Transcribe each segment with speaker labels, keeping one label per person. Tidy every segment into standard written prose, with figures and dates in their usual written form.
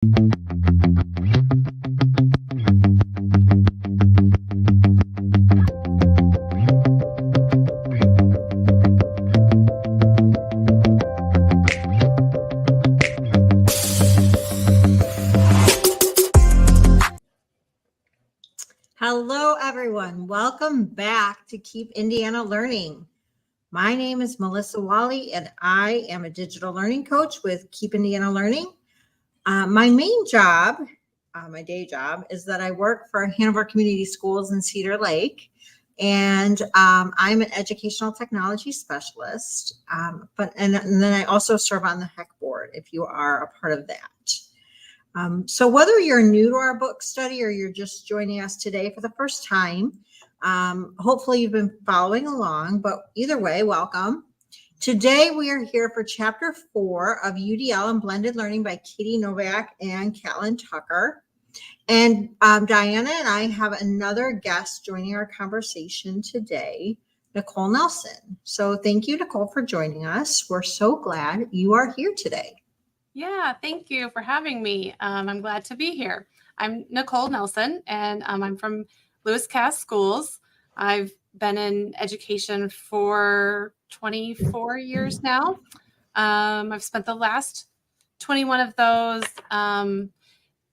Speaker 1: Hello, everyone. Welcome back to Keep Indiana Learning. My name is Melissa Wally, and I am a digital learning coach with Keep Indiana Learning. My main job, my day job, is that I work for Hanover Community Schools in Cedar Lake, and I'm an educational technology specialist. And then I also serve on the HEC board if you are a part of that. So whether you're new to our book study or you're just joining us today for the first time, hopefully you've been following along, but either way, welcome. Today we are here for chapter 4 of UDL and Blended Learning by Katie Novak and Caitlin Tucker. And Diana and I have another guest joining our conversation today, Nicole Nelson. So thank you, Nicole, for joining us. We're so glad you are here today.
Speaker 2: Yeah, thank you for having me. I'm glad to be here. I'm Nicole Nelson, and I'm from Lewis Cass Schools. I've been in education for 24 years now. I've spent the last 21 of those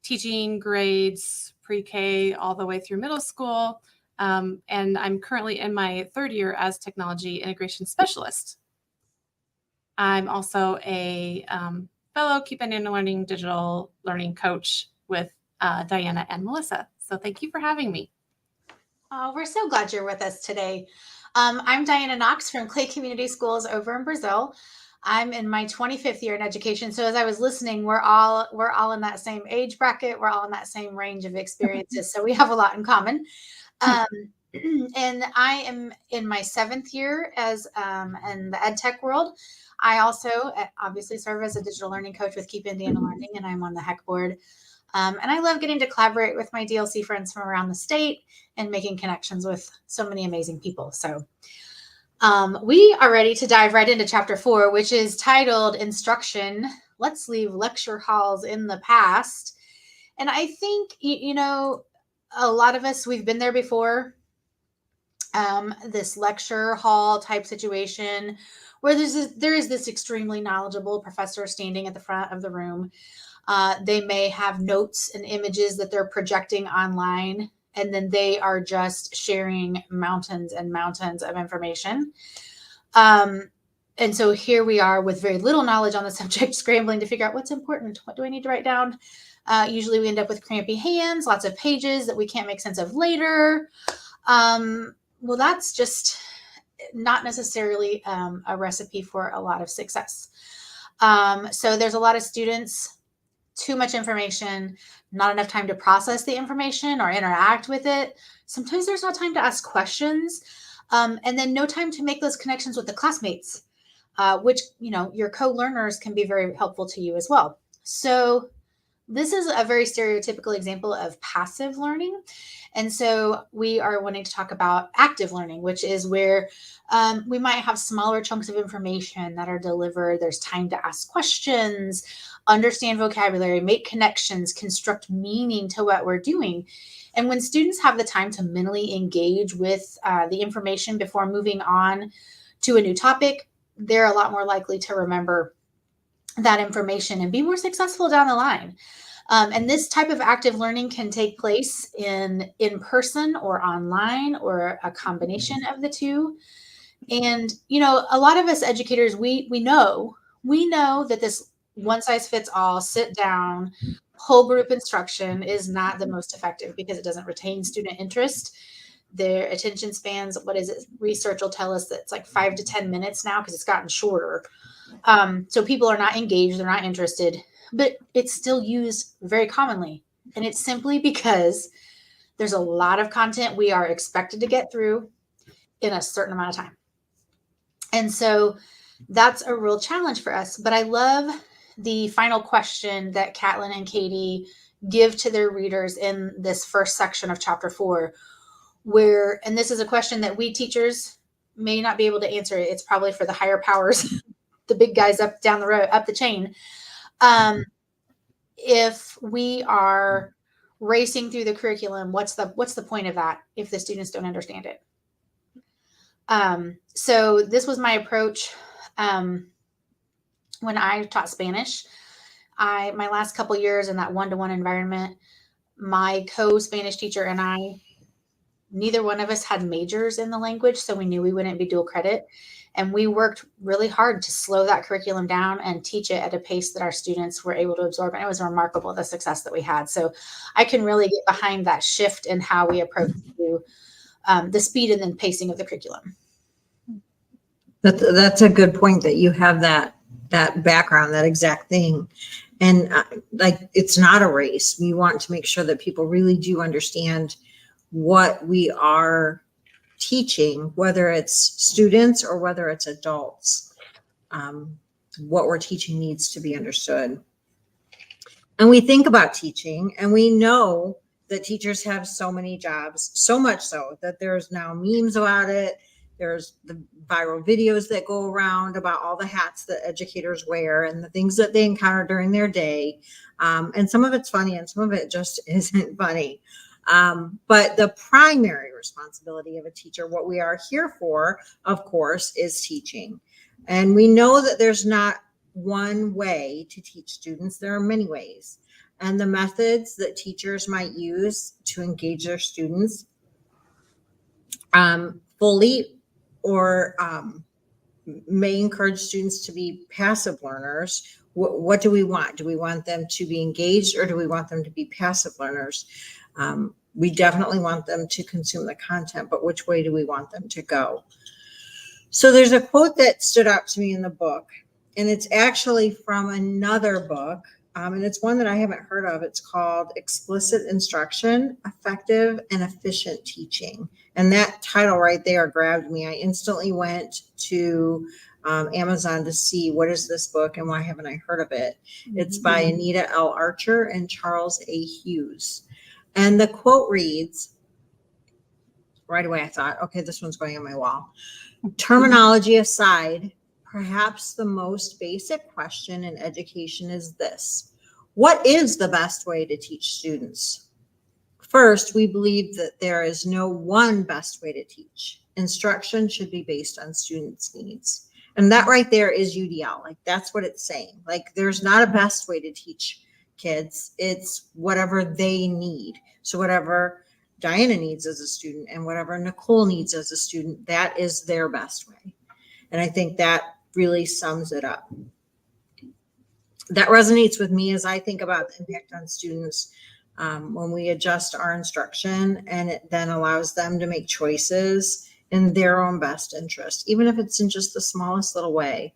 Speaker 2: teaching grades pre-K all the way through middle school. And I'm currently in my third year as technology integration specialist. I'm also a fellow Keep Indiana Learning digital learning coach with Diana and Melissa. So thank you for having me.
Speaker 3: Oh, we're so glad you're with us today. I'm Diana Knox from Clay Community Schools over in Brazil. I'm in my 25th year in education. So as I was listening, we're all in that same age bracket. We're all in that same range of experiences. So we have a lot in common. And I am in my 7th year as in the ed tech world. I also obviously serve as a digital learning coach with Keep Indiana Learning, and I'm on the HEC board. And I love getting to collaborate with my DLC friends from around the state and making connections with so many amazing people. So we are ready to dive right into chapter 4, which is titled Instruction. Let's leave lecture halls in the past. And I think, you know, a lot of us, we've been there before. This lecture hall type situation where there is this extremely knowledgeable professor standing at the front of the room. They may have notes and images that they're projecting online, and then they are just sharing mountains and mountains of information. And so here we are with very little knowledge on the subject, scrambling to figure out what's important. What do I need to write down? Usually we end up with crampy hands, lots of pages that we can't make sense of later. Well, that's just not necessarily a recipe for a lot of success. So there's a lot of students, too much information, not enough time to process the information or interact with it. Sometimes there's not time to ask questions, and then no time to make those connections with the classmates, which, you know, your co-learners can be very helpful to you as well. So this is a very stereotypical example of passive learning. And so we are wanting to talk about active learning, which is where we might have smaller chunks of information that are delivered. There's time to ask questions, understand vocabulary, make connections, construct meaning to what we're doing. And when students have the time to mentally engage with the information before moving on to a new topic, they're a lot more likely to remember that information and be more successful down the line. And this type of active learning can take place in person or online or a combination of the two. And, you know, a lot of us educators, we know that this one size fits all, sit down, whole group instruction is not the most effective because it doesn't retain student interest. Their attention spans, what is it? Research will tell us that it's like 5 to 10 minutes now because it's gotten shorter. So people are not engaged, they're not interested, but it's still used very commonly. And it's simply because there's a lot of content we are expected to get through in a certain amount of time. And so that's a real challenge for us. But I love the final question that Caitlin and Katie give to their readers in this first section of chapter 4, where, and this is a question that we teachers may not be able to answer. It's probably for the higher powers, the big guys up down the road, up the chain. if we are racing through the curriculum, what's the point of that if the students don't understand it? So this was my approach when I taught Spanish. My last couple years in that one-to-one environment, my co-Spanish teacher and I, neither one of us had majors in the language, so we knew we wouldn't be dual credit. And we worked really hard to slow that curriculum down and teach it at a pace that our students were able to absorb. And it was remarkable, the success that we had. So I can really get behind that shift in how we approach the speed and then pacing of the curriculum.
Speaker 1: That's a good point that you have that background, that exact thing. And like, it's not a race. We want to make sure that people really do understand what we are teaching, whether it's students or whether it's adults. What we're teaching needs to be understood. And we think about teaching, and we know that teachers have so many jobs, so much so that there's now memes about it. There's the viral videos that go around about all the hats that educators wear and the things that they encounter during their day. And some of it's funny and some of it just isn't funny. But the primary responsibility of a teacher, what we are here for, of course, is teaching. And we know that there's not one way to teach students. There are many ways. And the methods that teachers might use to engage their students fully or may encourage students to be passive learners. What do we want? Do we want them to be engaged, or do we want them to be passive learners? We definitely want them to consume the content, but which way do we want them to go? So there's a quote that stood out to me in the book, and it's actually from another book, and it's one that I haven't heard of. It's called Explicit Instruction, Effective and Efficient Teaching. And that title right there grabbed me. I instantly went to Amazon to see what is this book and why haven't I heard of it. It's by Anita L. Archer and Charles A. Hughes. And the quote reads, right away I thought, okay, this one's going on my wall. Terminology aside, perhaps the most basic question in education is this: what is the best way to teach students? First, we believe that there is no one best way to teach. Instruction should be based on students' needs. And that right there is UDL. Like, that's what it's saying. Like, there's not a best way to teach kids. It's whatever they need. So whatever Diana needs as a student and whatever Nicole needs as a student, that is their best way. And I think that really sums it up. That resonates with me as I think about the impact on students when we adjust our instruction, and it then allows them to make choices in their own best interest, even if it's in just the smallest little way.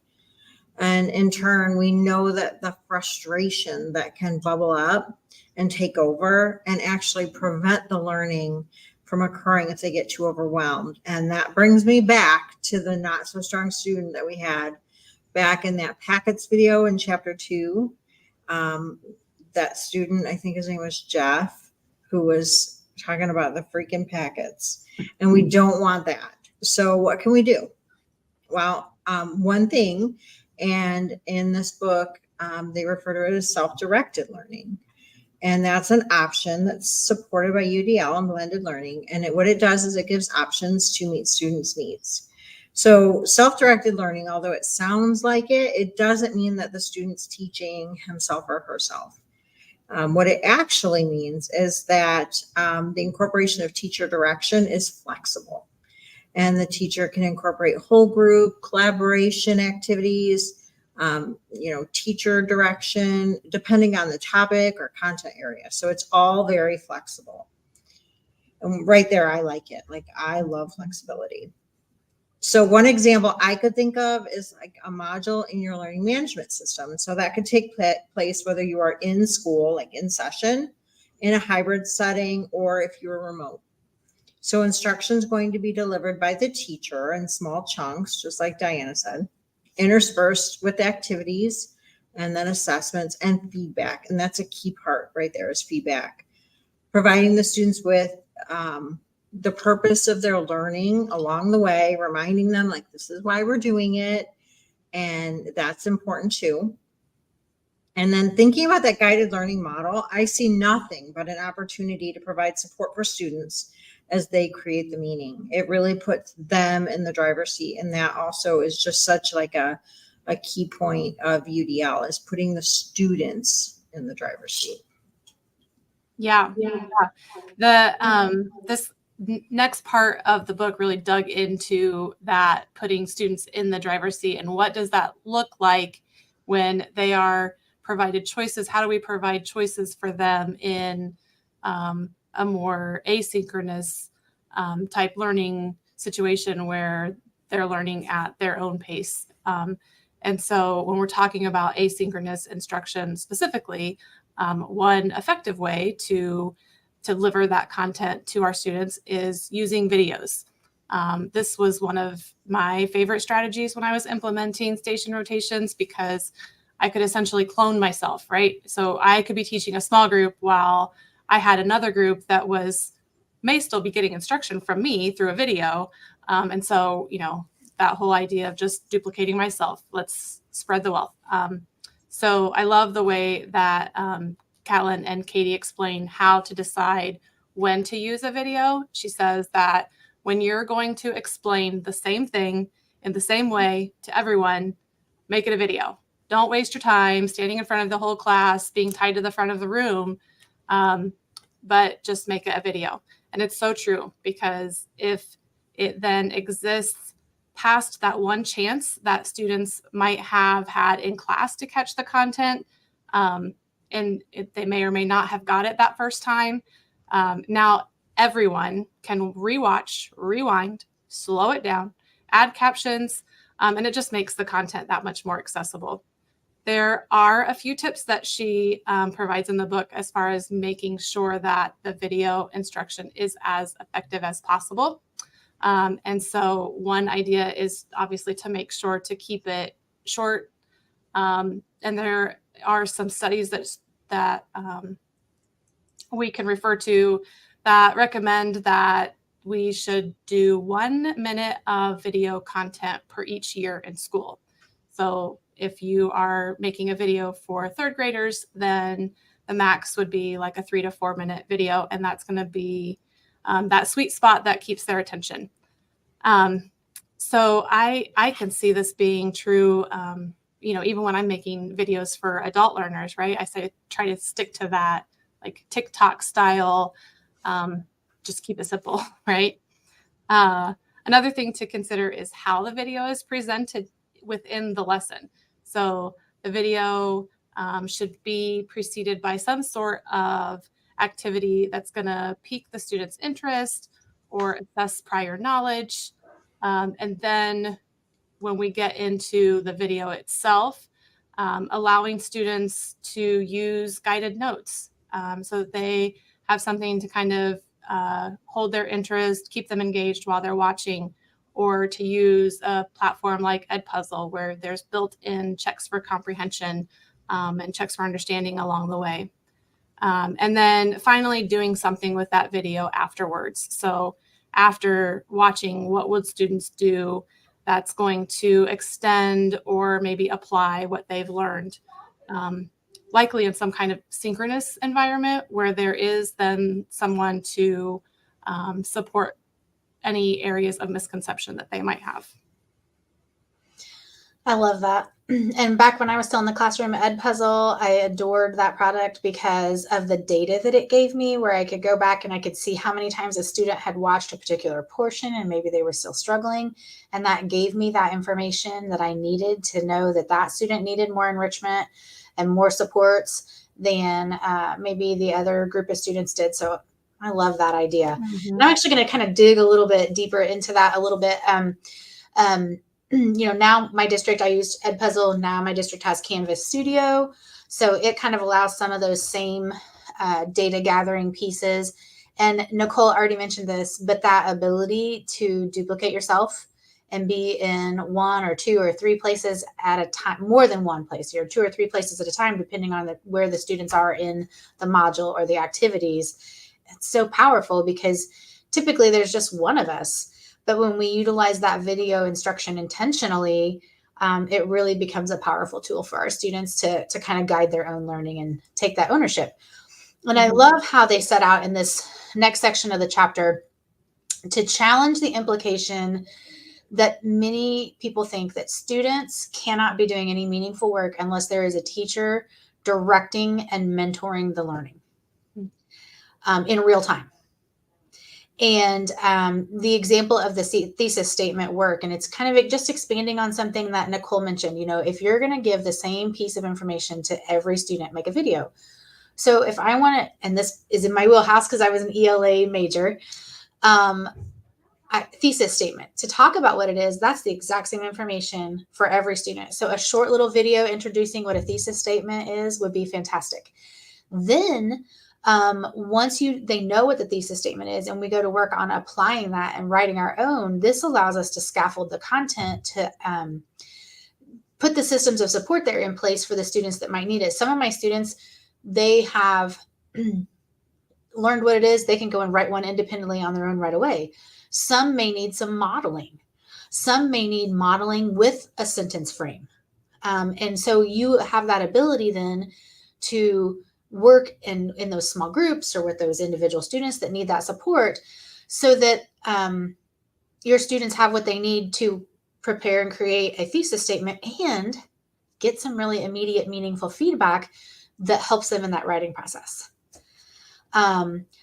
Speaker 1: And in turn, we know that the frustration that can bubble up and take over and actually prevent the learning from occurring if they get too overwhelmed. And that brings me back to the not so strong student that we had back in that packets video in chapter 2. That student, I think his name was Jeff, who was talking about the freaking packets. And we don't want that. So what can we do? Well, one thing, and in this book, they refer to it as self-directed learning. And that's an option that's supported by UDL and blended learning. And what it does is it gives options to meet students' needs. So self-directed learning, although it sounds like it doesn't mean that the student's teaching himself or herself. What it actually means is that the incorporation of teacher direction is flexible. And the teacher can incorporate whole group, collaboration activities, teacher direction, depending on the topic or content area. So it's all very flexible. And right there, I like it. Like, I love flexibility. So one example I could think of is like a module in your learning management system. So that could take place whether you are in school, like in session, in a hybrid setting, or if you're remote. So instruction is going to be delivered by the teacher in small chunks, just like Diana said, interspersed with activities and then assessments and feedback. And that's a key part right there, is feedback. Providing the students with the purpose of their learning along the way, reminding them, like, this is why we're doing it. And that's important too. And then thinking about that guided learning model, I see nothing but an opportunity to provide support for students as they create the meaning. It really puts them in the driver's seat. And that also is just such like a key point of UDL, is putting the students in the driver's seat.
Speaker 2: Yeah. The this next part of the book really dug into that, putting students in the driver's seat, and what does that look like when they are provided choices? How do we provide choices for them in a more asynchronous type learning situation where they're learning at their own pace? And so when we're talking about asynchronous instruction specifically, one effective way to deliver that content to our students is using videos. This was one of my favorite strategies when I was implementing station rotations, because I could essentially clone myself, right? So I could be teaching a small group while I had another group that may still be getting instruction from me through a video. And so, that whole idea of just duplicating myself, let's spread the wealth. So I love the way that Catelyn and Katie explain how to decide when to use a video. She says that when you're going to explain the same thing in the same way to everyone, make it a video. Don't waste your time standing in front of the whole class, being tied to the front of the room, but just make it a video. And it's so true, because if it then exists past that one chance that students might have had in class to catch the content, and they may or may not have got it that first time, now everyone can rewatch, rewind, slow it down, add captions, and it just makes the content that much more accessible. There are a few tips that she provides in the book as far as making sure that the video instruction is as effective as possible. And so one idea is obviously to make sure to keep it short. And there are some studies that we can refer to that recommend that we should do 1 minute of video content per each year in school. So if you are making a video for third graders, then the max would be like a 3 to 4 minute video. And that's going to be that sweet spot that keeps their attention. So I can see this being true, even when I'm making videos for adult learners, right? Try to stick to that like TikTok style, just keep it simple, right? Another thing to consider is how the video is presented within the lesson. So the video should be preceded by some sort of activity that's going to pique the student's interest or assess prior knowledge. And then when we get into the video itself, allowing students to use guided notes so that they have something to kind of hold their interest, keep them engaged while they're watching, or to use a platform like Edpuzzle where there's built-in checks for comprehension and checks for understanding along the way. And then finally doing something with that video afterwards. So after watching, what would students do that's going to extend or maybe apply what they've learned, likely in some kind of synchronous environment where there is then someone to support any areas of misconception that they might have.
Speaker 3: I love that. And back when I was still in the classroom, Edpuzzle, I adored that product because of the data that it gave me, where I could go back and I could see how many times a student had watched a particular portion and maybe they were still struggling. And that gave me that information that I needed to know that that student needed more enrichment and more supports than maybe the other group of students did. So I love that idea.
Speaker 2: Mm-hmm.
Speaker 3: And I'm actually going to kind of dig a little bit deeper into that a little bit. Now my district, I used Edpuzzle. Now my district has Canvas Studio. So it kind of allows some of those same data gathering pieces. And Nicole already mentioned this, but that ability to duplicate yourself and be in 1 or 2 or 3 places at a time, more than one place, or 2 or 3 places at a time, depending on where the students are in the module or the activities. It's so powerful because typically there's just one of us. But when we utilize that video instruction intentionally, it really becomes a powerful tool for our students to kind of guide their own learning and take that ownership. And I love how they set out in this next section of the chapter to challenge the implication that many people think that students cannot be doing any meaningful work unless there is a teacher directing and mentoring the learning in real time. And the example of the thesis statement work, and it's kind of just expanding on something that Nicole mentioned, if you're going to give the same piece of information to every student, make a video. So if I want to, and this is in my wheelhouse because I was an ELA major, thesis statement, to talk about what it is, that's the exact same information for every student. So a short little video introducing what a thesis statement is would be fantastic. Then once they know what the thesis statement is and we go to work on applying that and writing our own, this allows us to scaffold the content to put the systems of support that are in place for the students that might need it. Some of my students, they have learned what it is. They can go and write one independently on their own right away. Some may need some modeling. Some may need modeling with a sentence frame. And so you have that ability then to work in those small groups or with those individual students that need that support so that your students have what they need to prepare and create a thesis statement and get some really immediate, meaningful feedback that helps them in that writing process.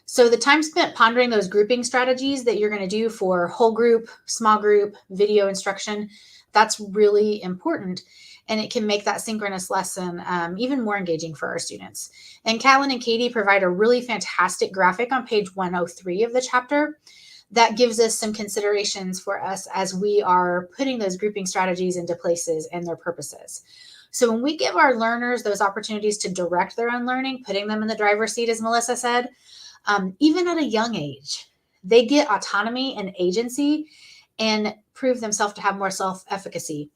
Speaker 3: So the time spent pondering those grouping strategies that you're going to do for whole group, small group, video instruction, that's really important. And it can make that synchronous lesson even more engaging for our students. And Catelyn and Katie provide a really fantastic graphic on page 103 of the chapter that gives us some considerations for us as we are putting those grouping strategies into places and their purposes. So when we give our learners those opportunities to direct their own learning, putting them in the driver's seat, as Melissa said, even at a young age, they get autonomy and agency and prove themselves to have more self-efficacy.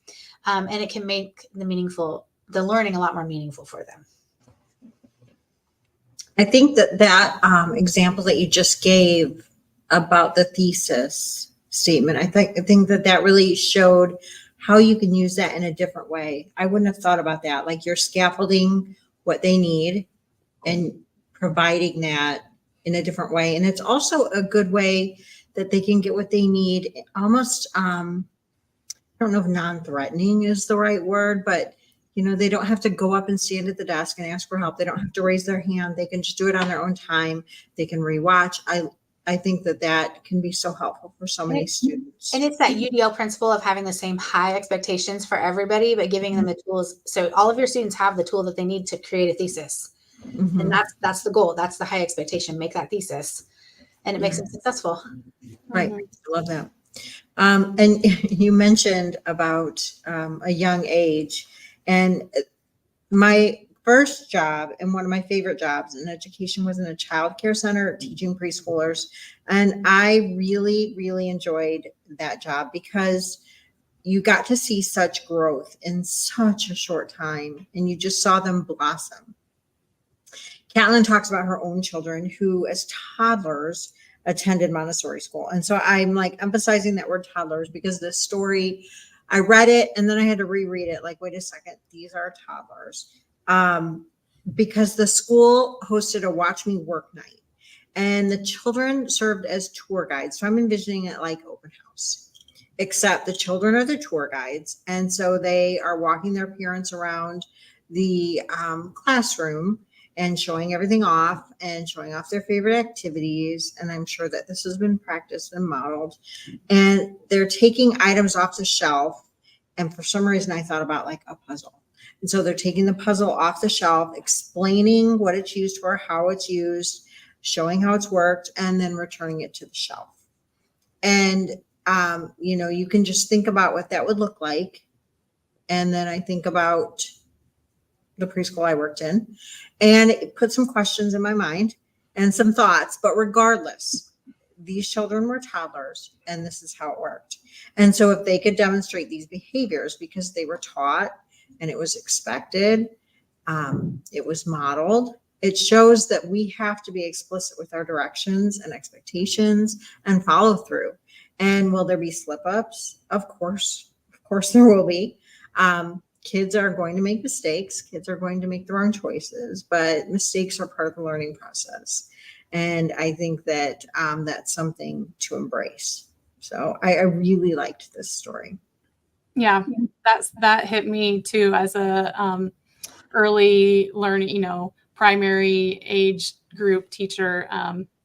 Speaker 3: And it can make the learning a lot more meaningful for them.
Speaker 1: I think that example that you just gave about the thesis statement, I think that really showed how you can use that in a different way. I wouldn't have thought about that. Like you're scaffolding what they need and providing that in a different way. And it's also a good way that they can get what they need almost, I don't know if non-threatening is the right word, but they don't have to go up and stand at the desk and ask for help. They don't have to raise their hand. They can just do it on their own time. They can rewatch. I think that can be so helpful for so many students.
Speaker 3: And it's that UDL principle of having the same high expectations for everybody, but giving them the tools. So all of your students have the tool that they need to create a thesis. Mm-hmm. And that's the goal. That's the high expectation. Make that thesis. And it makes them successful.
Speaker 1: Right. I love that. And you mentioned about a young age. And my first job and one of my favorite jobs in education was in a child care center teaching preschoolers. And I really, really enjoyed that job because you got to see such growth in such a short time and you just saw them blossom. Catelyn talks about her own children who as toddlers attended Montessori school. And so I'm like emphasizing that word toddlers because this story, I read it and then I had to reread it. Like, wait a second, these are toddlers. Because the school hosted a Watch Me Work night and the children served as tour guides. So I'm envisioning it like open house, except the children are the tour guides. And so they are walking their parents around the classroom and showing everything off and showing off their favorite activities. And I'm sure that this has been practiced and modeled. And they're taking items off the shelf. And for some reason, I thought about like a puzzle. And so they're taking the puzzle off the shelf, explaining what it's used for, how it's used, showing how it's worked, and then returning it to the shelf. And, you can just think about what that would look like. And then I think about the preschool I worked in, and it put some questions in my mind and some thoughts, but regardless, these children were toddlers and this is how it worked. And so if they could demonstrate these behaviors because they were taught and it was expected, it was modeled, it shows that we have to be explicit with our directions and expectations and follow through. And will there be slip ups? Of course there will be. Kids are going to make mistakes. Kids are going to make the wrong choices, but mistakes are part of the learning process. And I think that that's something to embrace. So I really liked this story.
Speaker 2: Yeah, that hit me too as a early learning, primary age group teacher.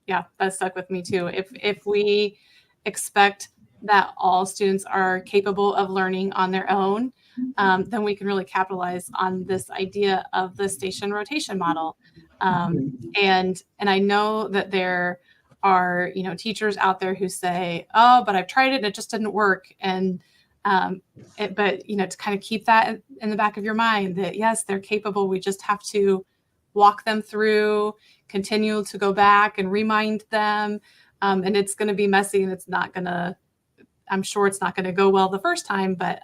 Speaker 2: Yeah, that stuck with me too. If we expect that all students are capable of learning on their own, then we can really capitalize on this idea of the station rotation model. And I know that there are, teachers out there who say, "Oh, but I've tried it and it just didn't work." And but to kind of keep that in the back of your mind that yes, they're capable. We just have to walk them through, continue to go back and remind them. And it's going to be messy, and I'm sure it's not going to go well the first time, but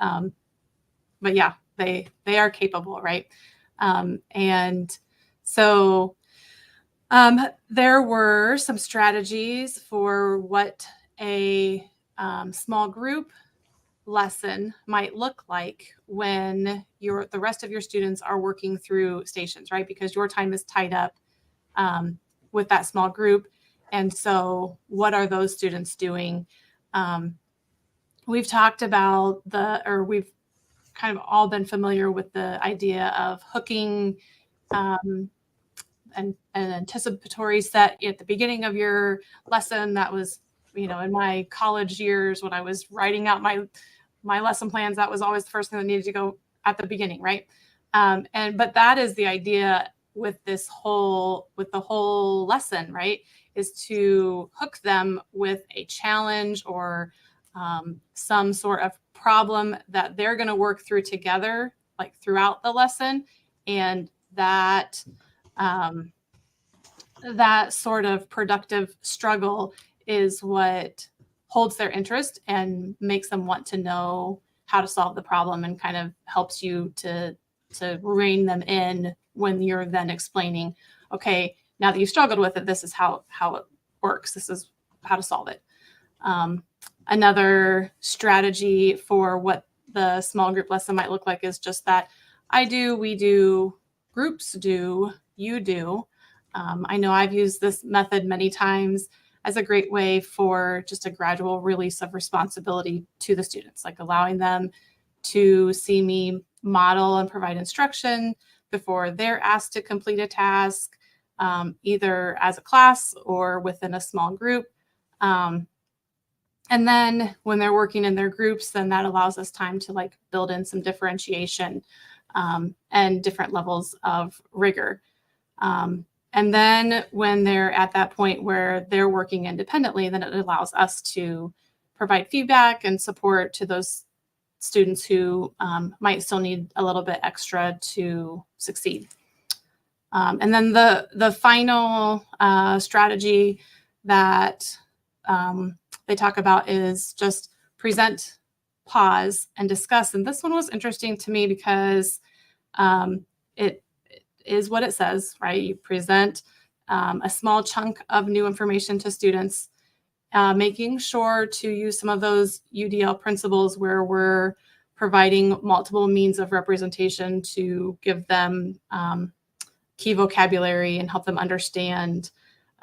Speaker 2: yeah, they are capable, right? And so there were some strategies for what a small group lesson might look like when the rest of your students are working through stations, right? Because your time is tied up with that small group. And so what are those students doing? We've talked about we've kind of all been familiar with the idea of hooking an anticipatory set at the beginning of your lesson. That was, in my college years when I was writing out my lesson plans, that was always the first thing that needed to go at the beginning, right? But that is the idea with the whole lesson, right? Is to hook them with a challenge or some sort of problem that they're going to work through together, like throughout the lesson, and that sort of productive struggle is what holds their interest and makes them want to know how to solve the problem, and kind of helps you to rein them in when you're then explaining, okay, now that you've struggled with it, this is how it works. This is how to solve it. Another strategy for what the small group lesson might look like is just that I do, we do, groups do, you do. I know I've used this method many times as a great way for just a gradual release of responsibility to the students, like allowing them to see me model and provide instruction before they're asked to complete a task, either as a class or within a small group. And then when they're working in their groups, then that allows us time to build in some differentiation and different levels of rigor. And then when they're at that point where they're working independently, then it allows us to provide feedback and support to those students who might still need a little bit extra to succeed. And then the final strategy that they talk about is just present, pause, and discuss. And this one was interesting to me because it is what it says, right? You present a small chunk of new information to students, making sure to use some of those UDL principles where we're providing multiple means of representation to give them key vocabulary and help them understand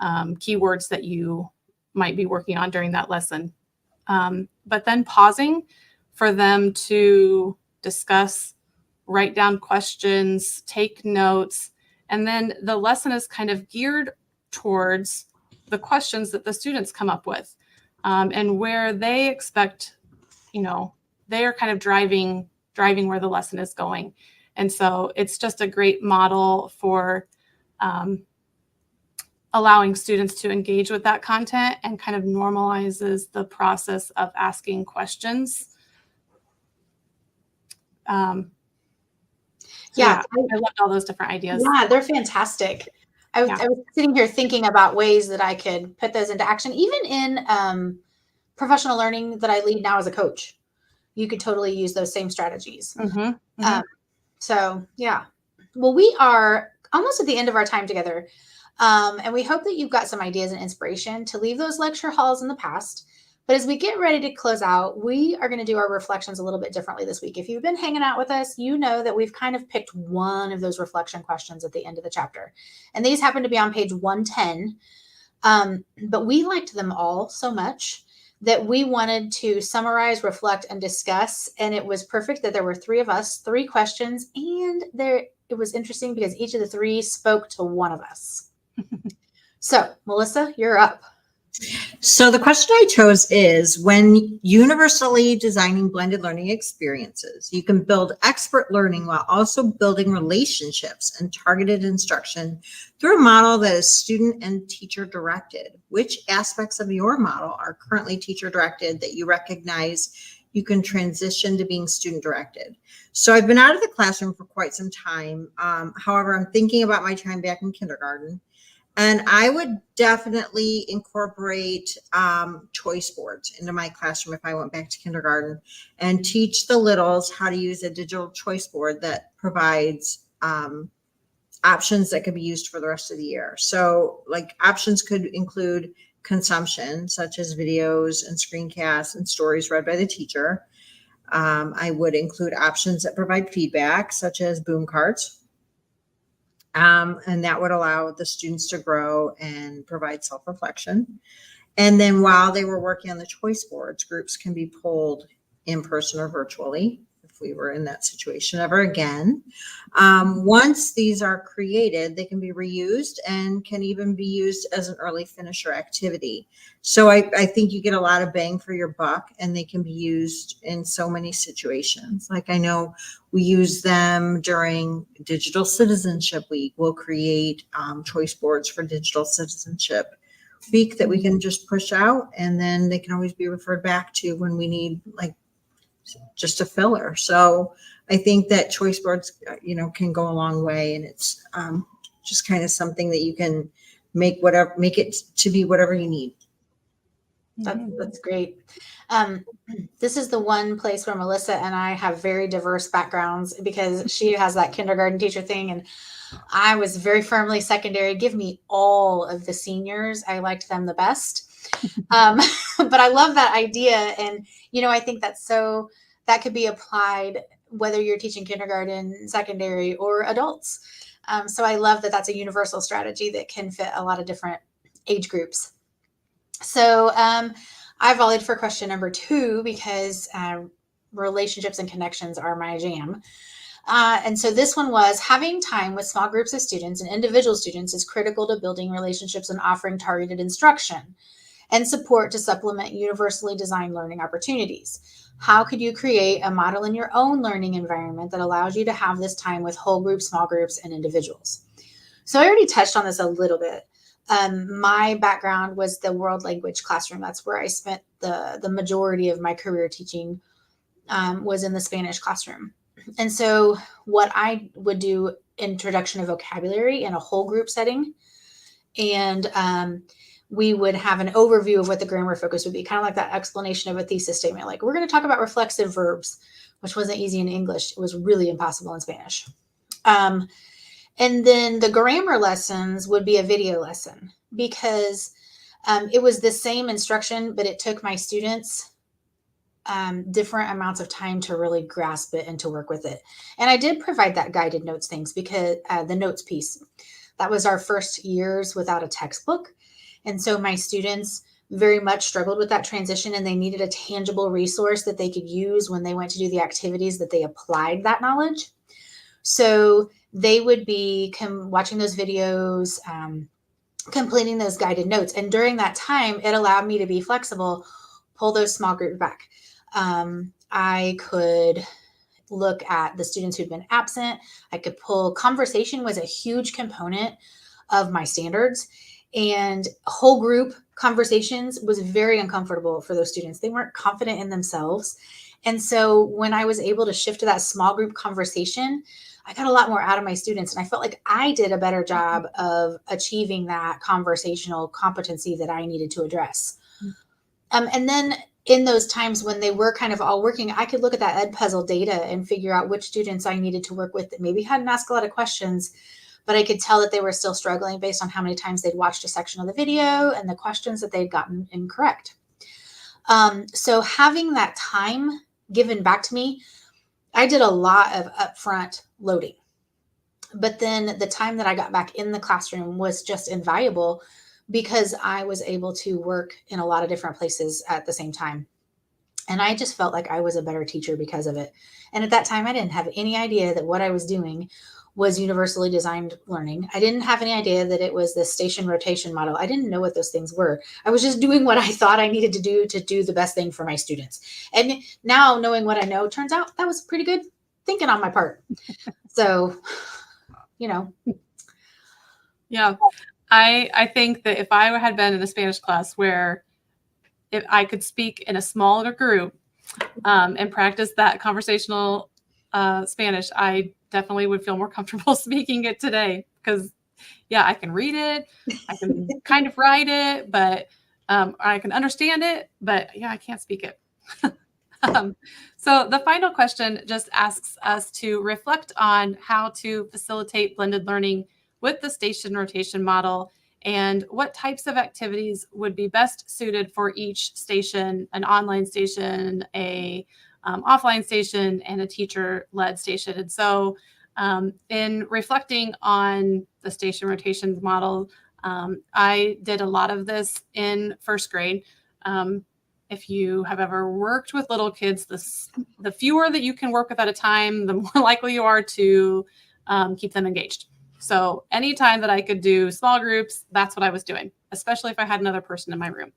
Speaker 2: keywords that you might be working on during that lesson. But then pausing for them to discuss, write down questions, take notes, and then the lesson is kind of geared towards the questions that the students come up with, and where they expect, they are kind of driving where the lesson is going. And so it's just a great model for allowing students to engage with that content and kind of normalizes the process of asking questions.
Speaker 3: Yeah,
Speaker 2: I loved all those different ideas.
Speaker 3: Yeah, they're fantastic. I was sitting here thinking about ways that I could put those into action, even in professional learning that I lead now as a coach. You could totally use those same strategies. So yeah, well, we are almost at the end of our time together. And we hope that you've got some ideas and inspiration to leave those lecture halls in the past, But as we get ready to close out, we are going to do our reflections a little bit differently this week. If you've been hanging out with us, you know that we've kind of picked one of those reflection questions at the end of the chapter. And these happen to be on page 110. But we liked them all so much that we wanted to summarize, reflect, and discuss. And it was perfect that there were three of us, three questions. And it was interesting because each of the three spoke to one of us. So, Melissa, you're up.
Speaker 1: So the question I chose is, when universally designing blended learning experiences, you can build expert learning while also building relationships and targeted instruction through a model that is student and teacher directed. Which aspects of your model are currently teacher directed that you recognize you can transition to being student directed? So I've been out of the classroom for quite some time. However, I'm thinking about my time back in kindergarten. And I would definitely incorporate choice boards into my classroom if I went back to kindergarten, and teach the littles how to use a digital choice board that provides options that could be used for the rest of the year. So like options could include consumption, such as videos and screencasts and stories read by the teacher. I would include options that provide feedback, such as boom cards. And that would allow the students to grow and provide self-reflection. And then while they were working on the choice boards, groups can be pulled in person or virtually if we were in that situation ever again. Once these are created, they can be reused and can even be used as an early finisher activity. So I think you get a lot of bang for your buck, and they can be used in so many situations. Like I know we use them during Digital Citizenship Week. We'll create choice boards for Digital Citizenship Week that we can just push out, and then they can always be referred back to when we need like just a filler. So I think that choice boards, can go a long way, and it's just kind of something that you can make it to be whatever you need.
Speaker 3: That's great. This is the one place where Melissa and I have very diverse backgrounds, because she has that kindergarten teacher thing, and I was very firmly secondary. Give me all of the seniors. I liked them the best. But I love that idea. And, I think that could be applied whether you're teaching kindergarten, secondary, or adults. So I love that that's a universal strategy that can fit a lot of different age groups. So I volleyed for question number 2 because relationships and connections are my jam. And so this one was, having time with small groups of students and individual students is critical to building relationships and offering targeted instruction and support to supplement universally designed learning opportunities. How could you create a model in your own learning environment that allows you to have this time with whole groups, small groups, and individuals? So I already touched on this a little bit. My background was the world language classroom. That's where I spent the majority of my career teaching, was in the Spanish classroom. And so what I would do, introduction of vocabulary in a whole group setting. And we would have an overview of what the grammar focus would be, kind of like that explanation of a thesis statement. Like, we're going to talk about reflexive verbs, which wasn't easy in English. It was really impossible in Spanish. And then the grammar lessons would be a video lesson, because it was the same instruction, but it took my students different amounts of time to really grasp it and to work with it. And I did provide that guided notes things, because the notes piece, that was our first years without a textbook. And so my students very much struggled with that transition, and they needed a tangible resource that they could use when they went to do the activities that they applied that knowledge. So they would be watching those videos, completing those guided notes. And during that time, it allowed me to be flexible, pull those small groups back. I could look at the students who'd been absent. I could pull. Conversation was a huge component of my standards, and whole group conversations was very uncomfortable for those students. They weren't confident in themselves. And so when I was able to shift to that small group conversation, I got a lot more out of my students. And I felt like I did a better job of achieving that conversational competency that I needed to address. And then in those times when they were kind of all working, I could look at that Edpuzzle data and figure out which students I needed to work with that maybe hadn't asked a lot of questions, but I could tell that they were still struggling based on how many times they'd watched a section of the video and the questions that they'd gotten incorrect. So having that time given back to me, I did a lot of upfront loading. But then the time that I got back in the classroom was just invaluable because I was able to work in a lot of different places at the same time. And I just felt like I was a better teacher because of it. And at that time, I didn't have any idea that what I was doing was universally designed learning. I didn't have any idea that it was the station rotation model. I didn't know what those things were. I was just doing what I thought I needed to do the best thing for my students. And now knowing what I know, turns out that was pretty good thinking on my part. So, you know.
Speaker 2: Yeah. I think that if I had been in a Spanish class where if I could speak in a smaller group and practice that conversational Spanish, I definitely would feel more comfortable speaking it today because, yeah, I can read it, I can kind of write it, but I can understand it, but yeah, I can't speak it. So the final question just asks us to reflect on how to facilitate blended learning with the station rotation model and what types of activities would be best suited for each station, an online station, a offline station, and a teacher-led station. And so in reflecting on the station rotations model, I did a lot of this in first grade. If you have ever worked with little kids, the fewer that you can work with at a time, the more likely you are to keep them engaged. So anytime that I could do small groups, that's what I was doing, especially if I had another person in my room.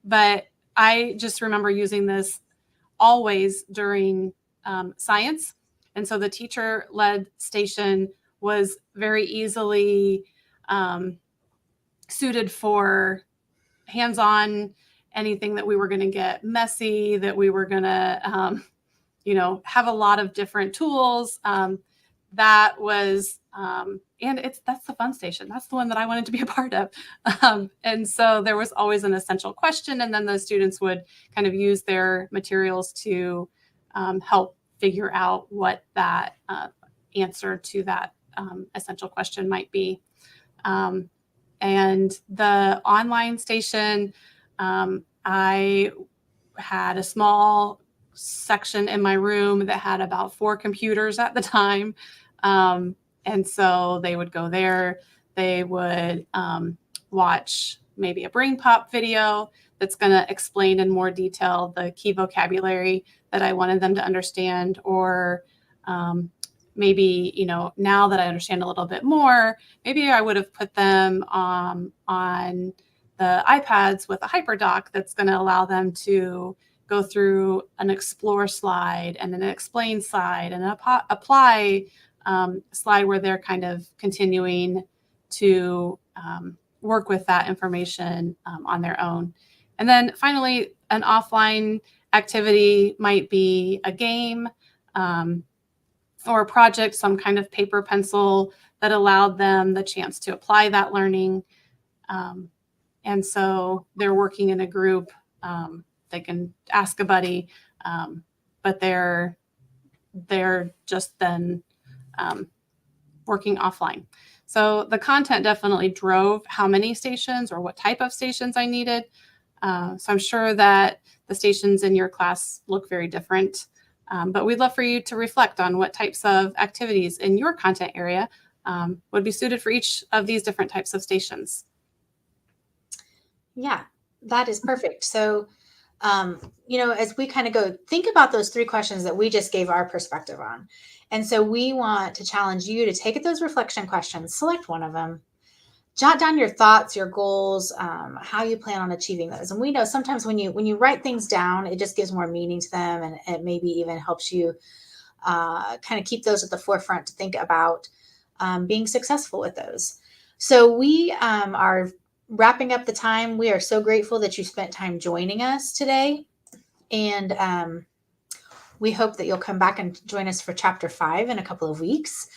Speaker 2: But I just remember using this always during science. And so the teacher-led station was very easily suited for hands-on, anything that we were going to get messy, that we were going to, have a lot of different tools. That was, and that's the fun station. That's the one that I wanted to be a part of. And so there was always an essential question, and then the students would kind of use their materials to help figure out what that answer to that essential question might be. And the online station, I had a small section in my room that had about 4 computers at the time. And so they would go there, they would watch maybe a brain pop video that's going to explain in more detail the key vocabulary that I wanted them to understand, or maybe, now that I understand a little bit more, maybe I would have put them on the iPads with a hyperdoc that's going to allow them to go through an explore slide and an explain slide and an apply slide where they're kind of continuing to work with that information on their own. And then finally, an offline activity might be a game or a project, some kind of paper pencil that allowed them the chance to apply that learning. And so they're working in a group. They can ask a buddy, but they're just then working offline. So the content definitely drove how many stations or what type of stations I needed. So I'm sure that the stations in your class look very different, but we'd love for you to reflect on what types of activities in your content area would be suited for each of these different types of stations.
Speaker 3: Yeah, that is perfect. So, as we kind of go, think about those 3 questions that we just gave our perspective on. And so we want to challenge you to take those reflection questions, select one of them, jot down your thoughts, your goals, how you plan on achieving those. And we know sometimes when you write things down, it just gives more meaning to them, and it maybe even helps you kind of keep those at the forefront to think about being successful with those. So we are wrapping up the time. We are so grateful that you spent time joining us today. And we hope that you'll come back and join us for chapter 5 in a couple of weeks.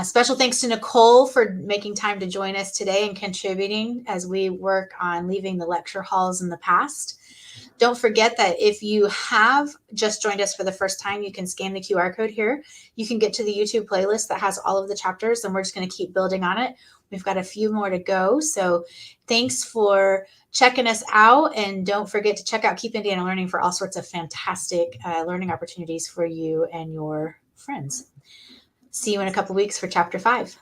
Speaker 3: Special thanks to Nicole for making time to join us today and contributing as we work on leaving the lecture halls in the past. Don't forget that if you have just joined us for the first time, you can scan the QR code here. You can get to the YouTube playlist that has all of the chapters, and we're just going to keep building on it. We've got a few more to go. So thanks for checking us out. And don't forget to check out Keep Indiana Learning for all sorts of fantastic learning opportunities for you and your friends. See you in a couple weeks for Chapter 5.